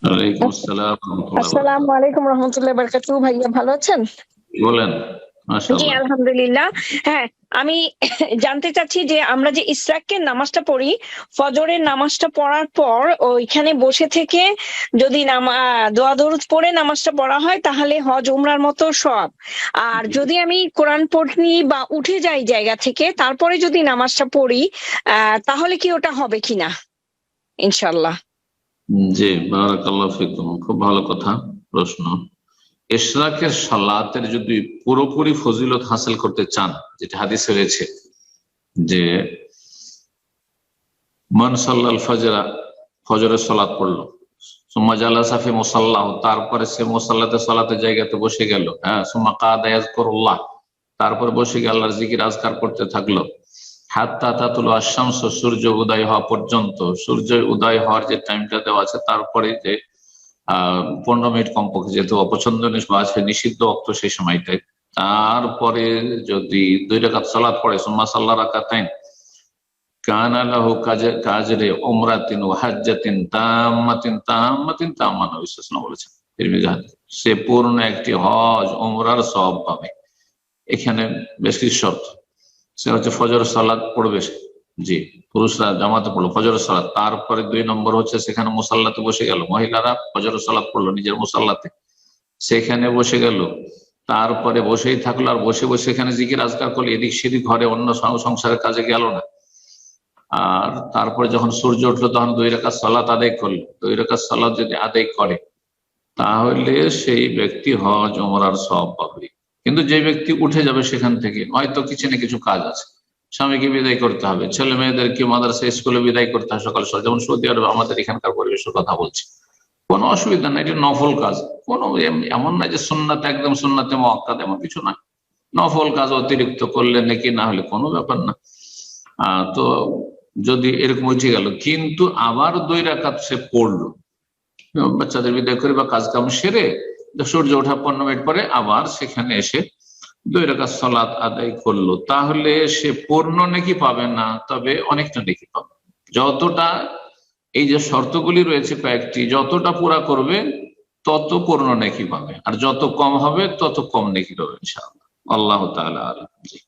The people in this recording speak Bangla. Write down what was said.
ওয়ালাইকুম আসসালাম ওয়া রাহমাতুল্লাহি ওয়া আসসালামু আলাইকুম রহমতুল্লাহ বারাকাতুহু। ভাইয়া ভালো আছেন? বারাকাতুহু। বলেন। জি মাশাআল্লাহ। আলহামদুলিল্লাহ। হ্যাঁ, আমি জানতে চাচ্ছি যে আমরা যে ইশরাকের নামাজটা পড়ি, ফজরের নামাজটা পড়ার পর ওইখানে বসে থেকে যদি দোয়া দরুদ পড়ে নামাজটা পড়া হয় তাহলে হজ উমরার মতো সওয়াব। আর যদি আমি কোরআন পড়ি বা উঠে যাই জায়গা থেকে তারপরে যদি নামাজটা পড়ি তাহলে কি ওটা হবে কিনা? ইনশাআল্লাহ। জি, বারাকাল্লাহু ফিকুম। খুব ভালো কথা, প্রশ্ন। ইশরাকের সালাতের যদি পুরোপুরি ফজিলত হাসিল করতে চান, যেটা হাদিসে রয়েছে যে মান সাল্লাল ফজরা, ফজরের সালাত পড়লো, সুম্মা জালাসা ফি মুসাল্লাহু, তারপরে সে মুসাল্লাতে সালাতের জায়গাতে বসে গেল, হ্যাঁ, সুম্মা কাদা ইয়াযকুরুল্লাহ, তারপর বসে গিয়ে আল্লাহর জিকির আজকার করতে থাকলো, হাত্তা তাতুলু আশ-শামস, সূর্য উদয় হওয়া পর্যন্ত। সূর্য উদয় হওয়ার যে টাইমটা দেওয়া আছে তারপরে যে 15 মিনিট কমপক্ষে, যেহেতু অপছন্দনীয় বা আছে নিষিদ্ধ অক্ত সেই সময়টায়, তারপরে যদি 2 রাকাত সালাত পড়ে, সুম্মা সাল্লা রাকাতাইন কানা লাহু কাজরে উমরাতিন ওয়া হাজ্জাতিন তাম্মাতিন তাম্মাতিন তাম্মা, নবী সাল্লাল্লাহু আলাইহি ওয়াসাল্লাম বলেছেন তিরমিজি হাদিস, সে পূর্ণ একটি হজ উমরার সওয়াব পাবে। এখানে বেশ কিছু শর্ত। সে হচ্ছে ফজর সালাত পড়বে, জি, পুরুষরা জামাতে পড়লো ফজর সালাত, তারপরে 2 নম্বর হচ্ছে সেখানে মুসাল্লাতে বসে গেল, মহিলারা ফজর সালাত পড়লো নিজের মুসাল্লাতে, সেখানে বসে গেল, তারপরে বসেই থাকলো, আর বসে বসে এখানে জিকির আজকার করলো, এদিক সেদিক ঘরে অন্য সংসারের কাজে গেল না। আর তারপরে যখন সূর্য উঠলো তখন 2 রাকাত সালাত আদায় করলো। 2 রাকাত সালাত যদি আদায় করে তাহলে সেই ব্যক্তি হজ ওমরার সওয়াব পাবে। কিন্তু যে ব্যক্তি উঠে যাবে সেখান থেকে, হয়তো কিছু না কিছু কাজ আছে, স্বামীকে বিদায় করতে হবে, ছেলে মেয়েদেরকে মাদ্রাসা স্কুলে বিদায় করতে হবে সকাল সকাল, যেমন সৌদি আরবে আমাদের এখানকার পরিবেশের কথা বলছি, কোনো অসুবিধা নাই, এটা নফল কাজ। কোনো এমন না যে সুন্নাতে, একদম সুন্নাতে মুআক্কাদ এমন কিছু না, নফল কাজ অতিরিক্ত করলে নাকি না হলে কোনো ব্যাপার না। তো যদি এরকম উঠে গেল, কিন্তু আবার 2 রাকাত সে পড়লো, বাচ্চাদের বিদায় করে বা কাজ কাম সেরে সূর্য ওঠা 15 মিনিট পরে আবার সেখানে এসে 2 রাকাত সালাত আদায় করলো, তাহলে সে পূর্ণ নেকি পাবে না, তবে অনেকটা নেকি পাবে। যতটা, এই যে শর্তগুলি রয়েছে কয়েকটি, যতটা পুরা করবে তত পূর্ণ নেকি পাবে, আর যত কম হবে তত কম নেকি পাবে ইনশাআল্লাহ। আল্লাহ তাআলা আলাম। জি।